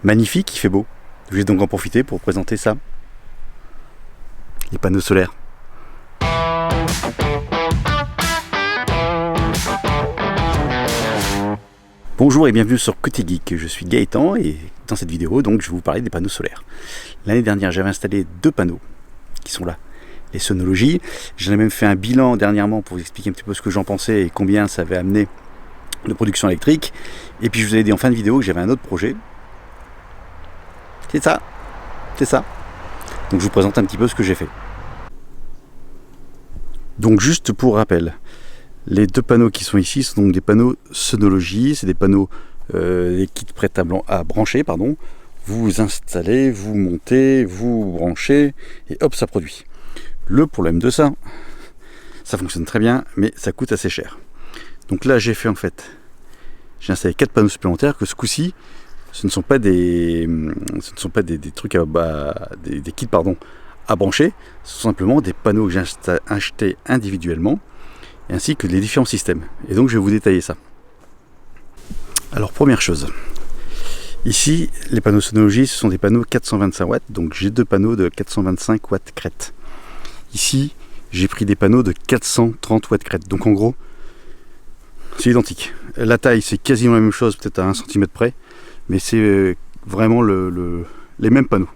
magnifique, il fait beau. Je vais donc en profiter pour présenter ça. Les panneaux solaires. Bonjour et bienvenue sur Côté Geek, je suis Gaëtan et dans cette vidéo donc je vais vous parler des panneaux solaires. L'année dernière j'avais installé 2 panneaux qui sont là, les Sonology. J'en ai même fait un bilan dernièrement pour vous expliquer un petit peu ce que j'en pensais et combien ça avait amené de production électrique. Et puis je vous ai dit en fin de vidéo que j'avais un autre projet. C'est ça. Donc je vous présente un petit peu ce que j'ai fait. Donc juste pour rappel, les 2 panneaux qui sont ici sont donc des panneaux Sonology, c'est des panneaux, des kits prêts à brancher, pardon. Vous installez, vous montez, vous branchez, et hop, ça produit. Le problème de ça fonctionne très bien, mais ça coûte assez cher. Donc là, j'ai installé 4 panneaux supplémentaires que ce coup-ci, ce ne sont pas des trucs des kits à brancher, ce sont simplement des panneaux que j'ai achetés individuellement, ainsi que les différents systèmes. Et donc je vais vous détailler ça. Alors première chose, ici les panneaux Sonology ce sont des panneaux 425 watts, donc j'ai 2 panneaux de 425 watts crête. Ici j'ai pris des panneaux de 430 watts crête, donc en gros c'est identique. La taille c'est quasiment la même chose, peut-être à 1 cm près, mais c'est vraiment les mêmes panneaux.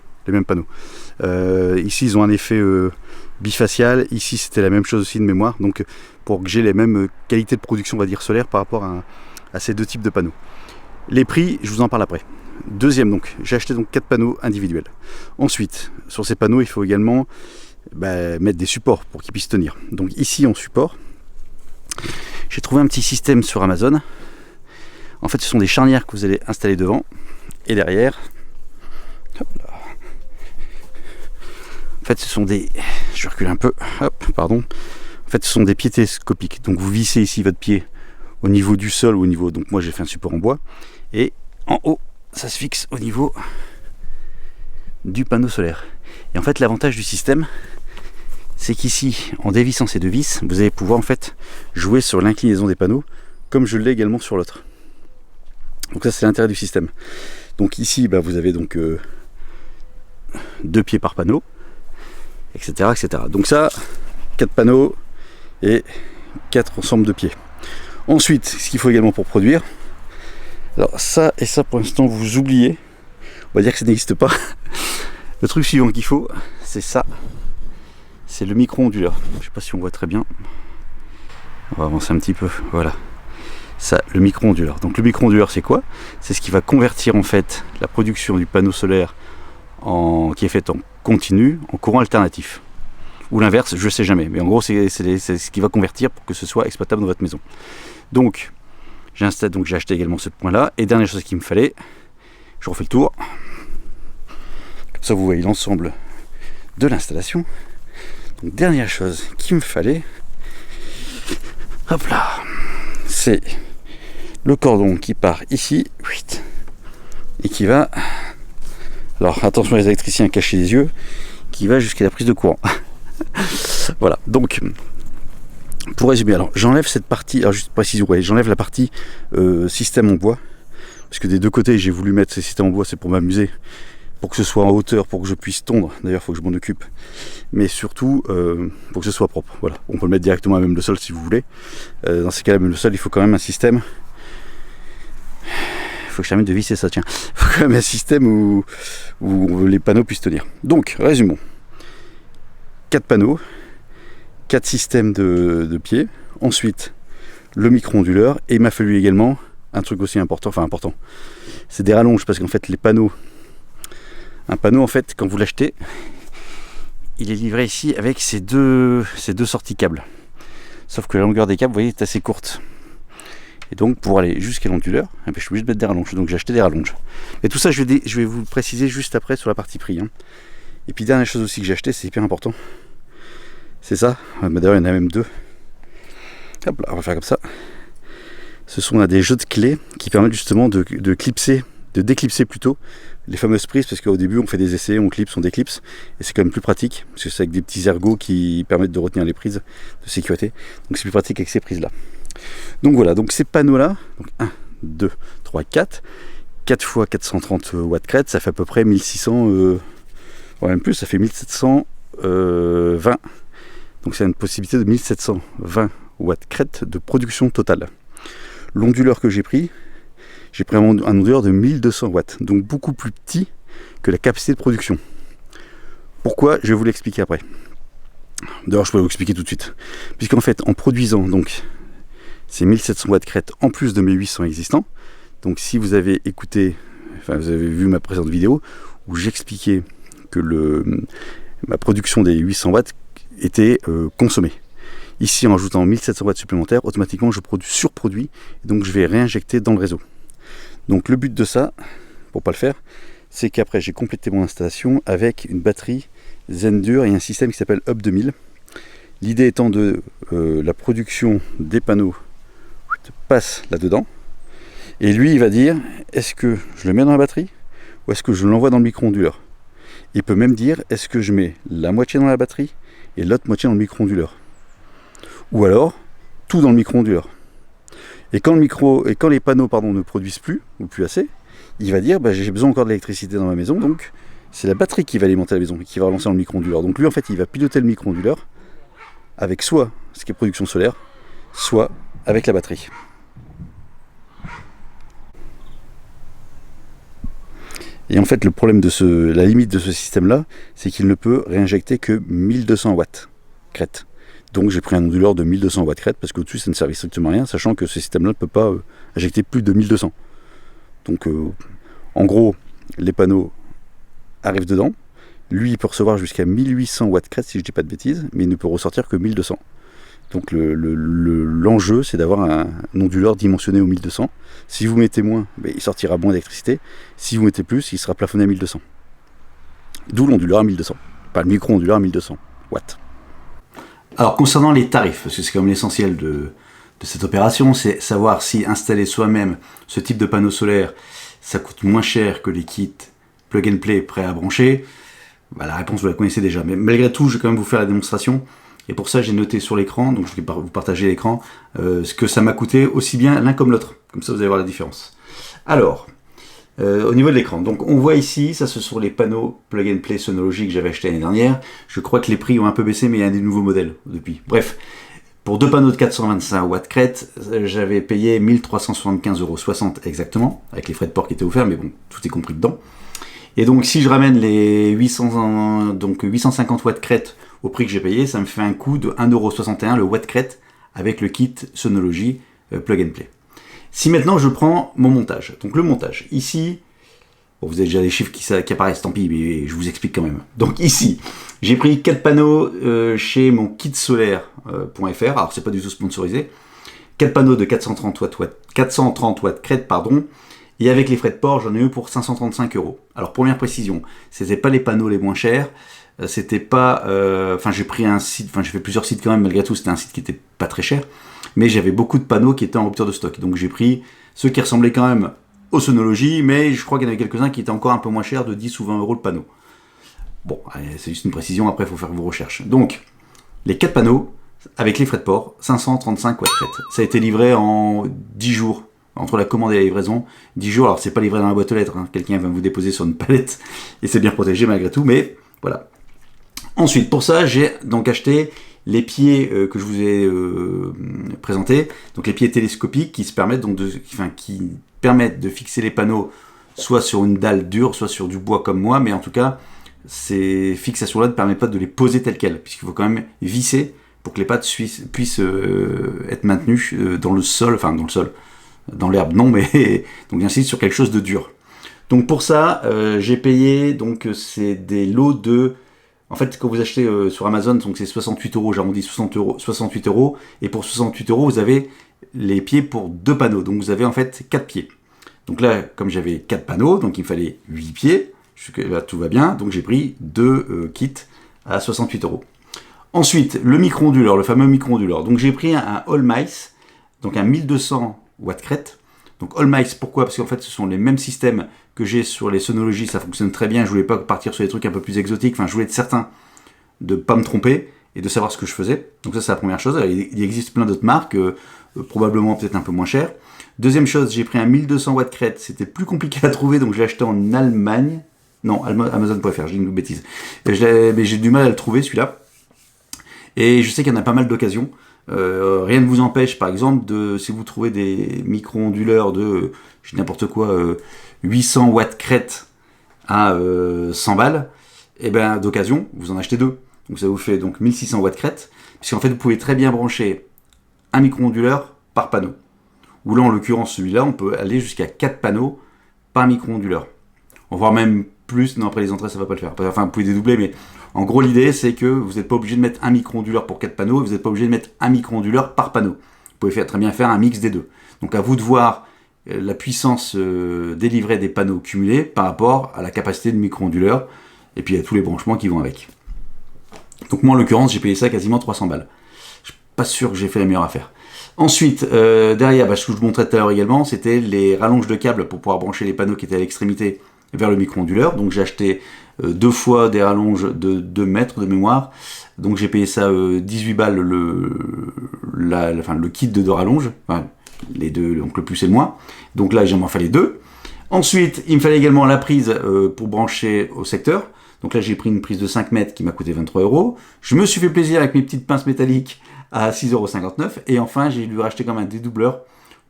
Ici ils ont un effet bifacial, ici c'était la même chose aussi de mémoire, donc pour que j'ai les mêmes qualités de production on va dire solaire par rapport à ces 2 types de panneaux. Les prix je vous en parle après. Deuxième, donc j'ai acheté donc 4 panneaux individuels. Ensuite sur ces panneaux il faut également mettre des supports pour qu'ils puissent tenir. Donc ici en support j'ai trouvé un petit système sur Amazon. En fait ce sont des charnières que vous allez installer devant et derrière. Hop là. En fait, ce sont des... Je recule un peu. Hop, pardon. En fait, ce sont des pieds télescopiques. Donc, vous vissez ici votre pied au niveau du sol ou au niveau... Donc, moi, j'ai fait un support en bois. Et en haut, ça se fixe au niveau du panneau solaire. Et en fait, l'avantage du système, c'est qu'ici, en dévissant ces 2 vis, vous allez pouvoir en fait jouer sur l'inclinaison des panneaux, comme je l'ai également sur l'autre. Donc, ça, c'est l'intérêt du système. Donc, ici, vous avez donc 2 pieds par panneau, etc. Donc ça, 4 panneaux et 4 ensembles de pieds. Ensuite, ce qu'il faut également pour produire, alors ça et ça pour l'instant vous oubliez, on va dire que ça n'existe pas. Le truc suivant qu'il faut, c'est ça, c'est le micro-onduleur. Je sais pas si on voit très bien, on va avancer un petit peu, voilà. Ça, le micro-onduleur. Donc le micro-onduleur c'est quoi? C'est ce qui va convertir en fait la production du panneau solaire qui est faite en continu en courant alternatif, ou l'inverse, je sais jamais, mais en gros c'est ce qui va convertir pour que ce soit exploitable dans votre maison. Donc j'ai acheté également ce point là, et dernière chose qu'il me fallait, je refais le tour comme ça vous voyez l'ensemble de l'installation. Donc dernière chose qu'il me fallait, hop là, c'est le cordon qui part ici et qui va, alors attention les électriciens à cacher les yeux, qui va jusqu'à la prise de courant. Voilà, donc pour résumer, alors j'enlève cette partie, alors juste précision, j'enlève la partie système en bois, parce que des 2 côtés j'ai voulu mettre ces systèmes en bois, c'est pour m'amuser, pour que ce soit en hauteur, pour que je puisse tondre, d'ailleurs il faut que je m'en occupe, mais surtout pour que ce soit propre. Voilà, on peut le mettre directement à même le sol si vous voulez. Dans ces cas-là, même le sol, il faut quand même un système. Faut que je termine de visser ça, tiens. Il faut quand même un système où les panneaux puissent tenir. Donc, résumons. 4 panneaux, 4 systèmes de pieds, ensuite le micro-onduleur, et il m'a fallu également un truc aussi important, c'est des rallonges, parce qu'en fait un panneau en fait quand vous l'achetez, il est livré ici avec ces deux sorties câbles, sauf que la longueur des câbles, vous voyez, est assez courte. Et donc pour aller jusqu'à l'onduleur, je suis obligé de mettre des rallonges, donc j'ai acheté des rallonges. Et tout ça je vais vous le préciser juste après sur la partie prix. Et puis dernière chose aussi que j'ai acheté, c'est hyper important, c'est ça, d'ailleurs il y en a même 2. Hop là, on va faire comme ça. Ce sont des jeux de clés qui permettent justement de déclipser plutôt les fameuses prises, parce qu'au début on fait des essais, on clipse, on déclipse, et c'est quand même plus pratique, parce que c'est avec des petits ergots qui permettent de retenir les prises de sécurité, donc c'est plus pratique avec ces prises là. Donc voilà, donc ces panneaux là, donc 1, 2, 3, 4 4 fois 430 watts crête, ça fait à peu près 1600, même plus, ça fait 1720. Donc c'est une possibilité de 1720 watts crête de production totale. L'onduleur que j'ai pris un onduleur de 1200 watts, donc beaucoup plus petit que la capacité de production. Pourquoi? Je vais vous l'expliquer après. D'ailleurs, je peux vous l'expliquer tout de suite. Puisqu'en fait, en produisant donc ces 1700 watts crête en plus de mes 800 existants, donc si vous avez écouté, vous avez vu ma précédente vidéo où j'expliquais que ma production des 800 watts était consommée. Ici, en ajoutant 1700 watts supplémentaires, automatiquement je surproduis, et donc je vais réinjecter dans le réseau. Donc le but de ça, pour pas le faire, c'est qu'après j'ai complété mon installation avec une batterie Zendur et un système qui s'appelle Hub 2000. L'idée étant de la production des panneaux passe là-dedans, et lui il va dire est-ce que je le mets dans la batterie ou est-ce que je l'envoie dans le micro-onduleur. Il peut même dire est-ce que je mets la moitié dans la batterie et l'autre moitié dans le micro-onduleur, ou alors tout dans le micro-onduleur. Et quand les panneaux ne produisent plus ou plus assez, il va dire j'ai besoin encore de l'électricité dans ma maison, donc c'est la batterie qui va alimenter la maison et qui va relancer dans le micro-onduleur. Donc lui en fait il va piloter le micro-onduleur avec soit ce qui est production solaire, soit avec la batterie. Et en fait le problème la limite de ce système là, c'est qu'il ne peut réinjecter que 1200 watts crête. Donc j'ai pris un onduleur de 1200 watts crête parce qu'au-dessus ça ne servait strictement à rien, sachant que ce système là ne peut pas injecter plus de 1200. Donc en gros les panneaux arrivent dedans, lui il peut recevoir jusqu'à 1800 watts crête si je dis pas de bêtises, mais il ne peut ressortir que 1200. Donc l'enjeu c'est d'avoir un onduleur dimensionné au 1200. Si vous mettez moins, il sortira moins d'électricité. Si vous mettez plus, il sera plafonné à 1200. D'où l'onduleur à 1200, pas le micro-onduleur à 1200 watts. Alors concernant les tarifs, parce que c'est quand même l'essentiel de cette opération, c'est savoir si installer soi-même ce type de panneau solaire, ça coûte moins cher que les kits plug and play prêts à brancher. La réponse vous la connaissez déjà, mais malgré tout je vais quand même vous faire la démonstration. Et pour ça, j'ai noté sur l'écran, donc je vais vous partager l'écran, ce que ça m'a coûté aussi bien l'un comme l'autre. Comme ça, vous allez voir la différence. Alors, au niveau de l'écran, donc on voit ici, ça ce sont les panneaux plug and play Sonology que j'avais acheté l'année dernière. Je crois que les prix ont un peu baissé, mais il y a des nouveaux modèles depuis. Bref, pour deux panneaux de 425 watts crête, j'avais payé 1375,60 € exactement, avec les frais de port qui étaient offerts, mais bon, tout est compris dedans. Et donc si je ramène les 850 watts crête au prix que j'ai payé, ça me fait un coût de 1,61 € le watt crête avec le kit Sonology Plug and Play. Si maintenant je prends mon montage, donc le montage, ici, vous avez déjà des chiffres qui apparaissent, tant pis, mais je vous explique quand même. Donc ici, j'ai pris 4 panneaux chez mon kitsolaire.fr, alors c'est pas du tout sponsorisé, 4 panneaux de 430 watts crête, et avec les frais de port, j'en ai eu pour 535 €. Alors première précision, c'était pas les panneaux les moins chers, c'était pas, j'ai pris un site, j'ai fait plusieurs sites quand même, malgré tout c'était un site qui était pas très cher, mais j'avais beaucoup de panneaux qui étaient en rupture de stock, donc j'ai pris ceux qui ressemblaient quand même au Sonology, mais je crois qu'il y en avait quelques-uns qui étaient encore un peu moins chers, de 10 ou 20 € le panneau. Bon, c'est juste une précision, après il faut faire vos recherches. Donc, les 4 panneaux, avec les frais de port, 535 watts crête. Ça a été livré en 10 jours, entre la commande et la livraison, 10 jours, alors c'est pas livré dans la boîte aux lettres, quelqu'un va vous déposer sur une palette, et c'est bien protégé malgré tout, mais voilà. Ensuite, pour ça, j'ai donc acheté les pieds que je vous ai présentés, donc les pieds télescopiques qui permettent de fixer les panneaux soit sur une dalle dure, soit sur du bois comme moi, mais en tout cas, ces fixations-là ne permettent pas de les poser telles quelles, puisqu'il faut quand même visser pour que les pattes puissent être maintenues dans le sol, dans l'herbe non, mais donc j'insiste sur quelque chose de dur. Donc pour ça, j'ai payé, donc c'est des lots de... En fait, quand vous achetez sur Amazon, donc c'est 68 €, j'arrondis 68 €, et pour 68 €, vous avez les pieds pour 2 panneaux, donc vous avez en fait 4 pieds. Donc là, comme j'avais 4 panneaux, donc il me fallait 8 pieds, là tout va bien, donc j'ai pris 2 kits à 68 €. Ensuite, le micro-onduleur, le fameux micro-onduleur, donc j'ai pris un All Mice, donc un 1200 watts crête. Donc All Mice, pourquoi? Parce qu'en fait ce sont les mêmes systèmes que j'ai sur les Sonology, ça fonctionne très bien, je voulais pas partir sur des trucs un peu plus exotiques, je voulais être certain de ne pas me tromper, et de savoir ce que je faisais. Donc ça, c'est la première chose. Il existe plein d'autres marques, probablement peut-être un peu moins chères. Deuxième chose, j'ai pris un 1200 watts crête. C'était plus compliqué à trouver, donc je l'ai acheté en Allemagne. Non, Amazon.fr, j'ai une bêtise. Mais j'ai du mal à le trouver, celui-là. Et je sais qu'il y en a pas mal d'occasions. Rien ne vous empêche, par exemple, si vous trouvez des micro-onduleurs de, je dis n'importe quoi, 800 watts crête à 100 balles, et ben d'occasion, vous en achetez deux. Donc ça vous fait donc 1600 watts crête, puisqu'en fait vous pouvez très bien brancher un micro-onduleur par panneau. Ou là, en l'occurrence, celui-là, on peut aller jusqu'à 4 panneaux par micro-onduleur. On va voir même plus, non, après les entrées, ça va pas le faire. Enfin, vous pouvez dédoubler, mais en gros, l'idée, c'est que vous n'êtes pas obligé de mettre un micro-onduleur pour 4 panneaux, et vous n'êtes pas obligé de mettre un micro-onduleur par panneau. Vous pouvez très bien faire un mix des deux. Donc, à vous de voir la puissance délivrée des panneaux cumulés par rapport à la capacité de micro-onduleur, et puis à tous les branchements qui vont avec. Donc, moi, en l'occurrence, j'ai payé ça quasiment 300 balles. Je suis pas sûr que j'ai fait la meilleure affaire. Ensuite, derrière, ce que je vous montrais tout à l'heure également, c'était les rallonges de câbles pour pouvoir brancher les panneaux qui étaient à l'extrémité vers le micro-onduleur. Donc j'ai acheté 2 fois des rallonges de 2 mètres de mémoire. Donc j'ai payé ça 18 balles le kit de 2 rallonges. Enfin, les deux, donc le plus et le moins. Donc là, il m'en fallait 2. Ensuite, il me fallait également la prise pour brancher au secteur. Donc là, j'ai pris une prise de 5 mètres qui m'a coûté 23 €. Je me suis fait plaisir avec mes petites pinces métalliques à 6,59 €. Et enfin, j'ai dû racheter comme un dédoubleur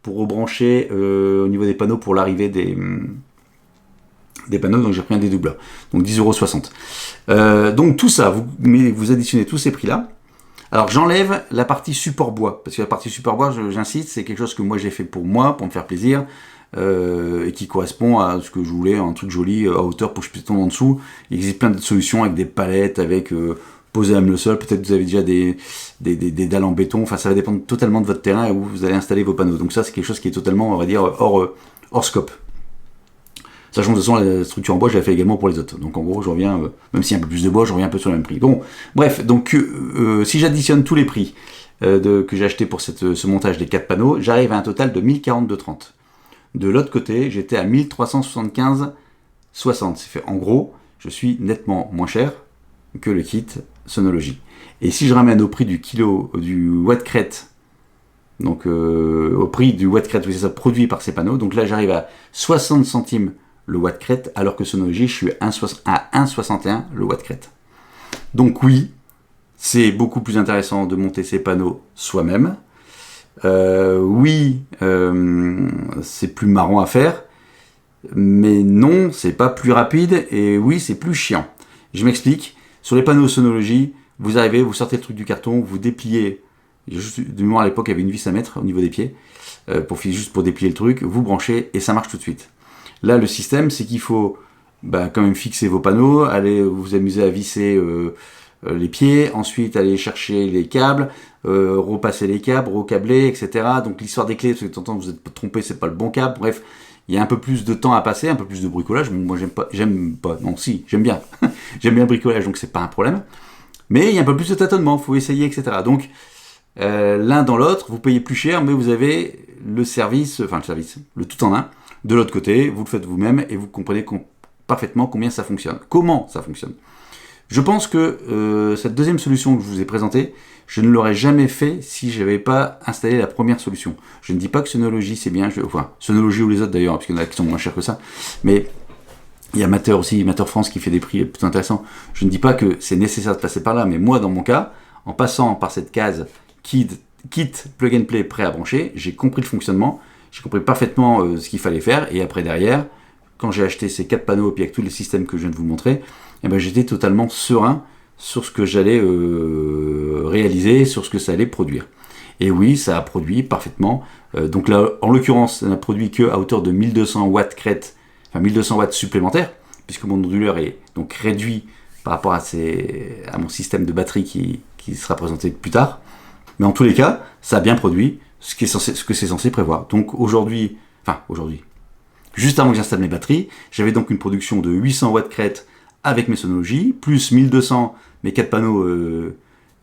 pour rebrancher au niveau des panneaux pour l'arrivée des panneaux. Donc j'ai pris un dédoubleur. Donc 10,60 €. Donc tout ça, vous additionnez tous ces prix-là. Alors j'enlève la partie support bois. Parce que la partie support bois, j'insiste, c'est quelque chose que moi j'ai fait pour moi, pour me faire plaisir. Et qui correspond à ce que je voulais, un truc joli à hauteur pour que je puisse tomber en dessous. Il existe plein de solutions avec des palettes, avec poser même le sol, peut-être que vous avez déjà des dalles en béton, enfin ça va dépendre totalement de votre terrain et où vous allez installer vos panneaux. Donc ça c'est quelque chose qui est totalement, on va dire, hors scope. Sachant que de toute façon la structure en bois je l'ai fait également pour les autres. Donc en gros je reviens, même s'il y a un peu plus de bois, je reviens un peu sur le même prix. Bon, bref, donc si j'additionne tous les prix que j'ai acheté pour ce montage des 4 panneaux, j'arrive à un total de 1042,30. De l'autre côté, j'étais à 1375,60. C'est fait en gros, je suis nettement moins cher que le kit Sonology. Et si je ramène au prix du kilo du watt crête, donc au prix du watt crête, c'est ça, produit par ces panneaux, donc là j'arrive à 60 centimes le watt crête, alors que Sonology, je suis à 1,61 le watt crête. Donc oui, c'est beaucoup plus intéressant de monter ces panneaux soi-même. C'est plus marrant à faire, mais non, c'est pas plus rapide, et oui, c'est plus chiant. Je m'explique. Sur les panneaux Sonology, vous arrivez, vous sortez le truc du carton, vous dépliez, du moment à l'époque, il y avait une vis à mettre au niveau des pieds, juste pour déplier le truc, vous branchez, et ça marche tout de suite. Là, le système, c'est qu'il faut quand même fixer vos panneaux, aller vous amuser à visser les pieds, ensuite aller chercher les câbles, repasser les câbles, recabler, etc. Donc l'histoire des clés, parce que de temps en temps vous êtes trompé, c'est pas le bon câble. Bref, il y a un peu plus de temps à passer, un peu plus de bricolage. Moi j'aime bien. J'aime bien le bricolage, donc c'est pas un problème. Mais il y a un peu plus de tâtonnement, faut essayer, etc. Donc l'un dans l'autre, vous payez plus cher, mais vous avez le tout en un. De l'autre côté, vous le faites vous-même et vous comprenez parfaitement combien ça fonctionne. Comment ça fonctionne. Je pense que cette deuxième solution que je vous ai présentée, je ne l'aurais jamais fait si je n'avais pas installé la première solution. Je ne dis pas que Sonology c'est bien, Sonology ou les autres d'ailleurs, parce qu'il y en a qui sont moins chers que ça, mais il y a Matter aussi, Matter France qui fait des prix plutôt intéressants. Je ne dis pas que c'est nécessaire de passer par là, mais moi dans mon cas, en passant par cette case kit plug and play prêt à brancher, j'ai compris le fonctionnement, j'ai compris parfaitement ce qu'il fallait faire, et après derrière, quand j'ai acheté ces 4 panneaux, et puis avec tous les systèmes que je viens de vous montrer, j'étais totalement serein sur ce que j'allais réaliser, sur ce que ça allait produire. Et oui, ça a produit parfaitement. Donc là, en l'occurrence, ça n'a produit qu'à hauteur de 1200 watts crête, enfin 1200 watts supplémentaires, puisque mon onduleur est donc réduit par rapport à mon système de batterie qui sera présenté plus tard. Mais en tous les cas, ça a bien produit ce que c'est censé prévoir. Donc aujourd'hui, juste avant que j'installe mes batteries, j'avais donc une production de 800 watts crête avec mes Sonology, plus 1200, mes 4 panneaux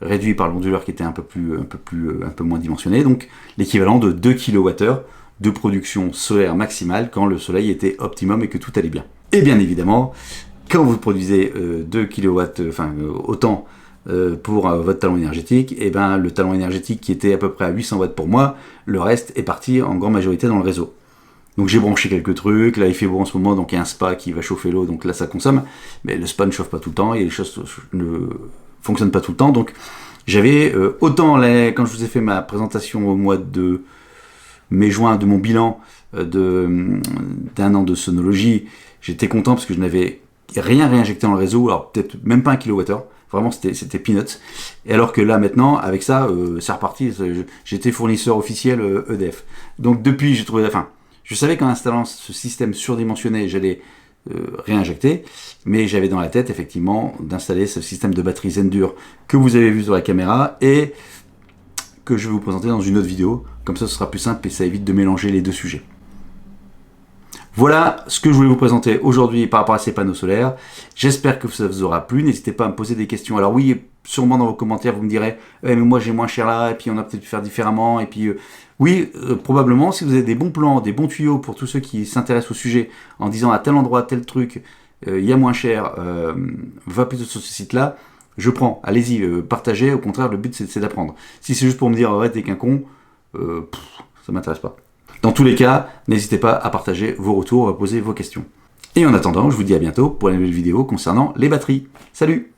réduits par l'onduleur qui était un peu moins dimensionné, donc l'équivalent de 2 kWh de production solaire maximale quand le soleil était optimum et que tout allait bien. Et bien évidemment, quand vous produisez 2 kW, autant pour votre talon énergétique, et ben le talon énergétique qui était à peu près à 800 watts pour moi, le reste est parti en grande majorité dans le réseau. Donc j'ai branché quelques trucs, là il fait beau en ce moment, donc il y a un spa qui va chauffer l'eau, donc là ça consomme, mais le spa ne chauffe pas tout le temps, et les choses ne fonctionnent pas tout le temps, donc j'avais autant quand je vous ai fait ma présentation au mois de mai-juin de mon bilan d'un an de sonologie, j'étais content parce que je n'avais rien réinjecté dans le réseau, alors peut-être même pas 1 kWh, vraiment c'était peanuts, et alors que là maintenant, avec ça, c'est reparti, j'étais fournisseur officiel EDF. Donc depuis, j'ai trouvé, enfin, je savais qu'en installant ce système surdimensionné, j'allais réinjecter, mais j'avais dans la tête effectivement d'installer ce système de batterie Zendur que vous avez vu sur la caméra et que je vais vous présenter dans une autre vidéo, comme ça ce sera plus simple et ça évite de mélanger les deux sujets. Voilà ce que je voulais vous présenter aujourd'hui par rapport à ces panneaux solaires. J'espère que ça vous aura plu. N'hésitez pas à me poser des questions. Alors oui, sûrement dans vos commentaires, vous me direz mais moi j'ai moins cher là, et puis on a peut-être pu faire différemment. Et puis oui, probablement, si vous avez des bons plans, des bons tuyaux pour tous ceux qui s'intéressent au sujet, en disant à tel endroit, tel truc, il y a moins cher, va plutôt sur ce site-là, je prends. Allez-y, partagez. Au contraire, le but c'est d'apprendre. Si c'est juste pour me dire ouais, t'es qu'un con, ça m'intéresse pas. Dans tous les cas, n'hésitez pas à partager vos retours, à poser vos questions. Et en attendant, je vous dis à bientôt pour une nouvelle vidéo concernant les batteries. Salut!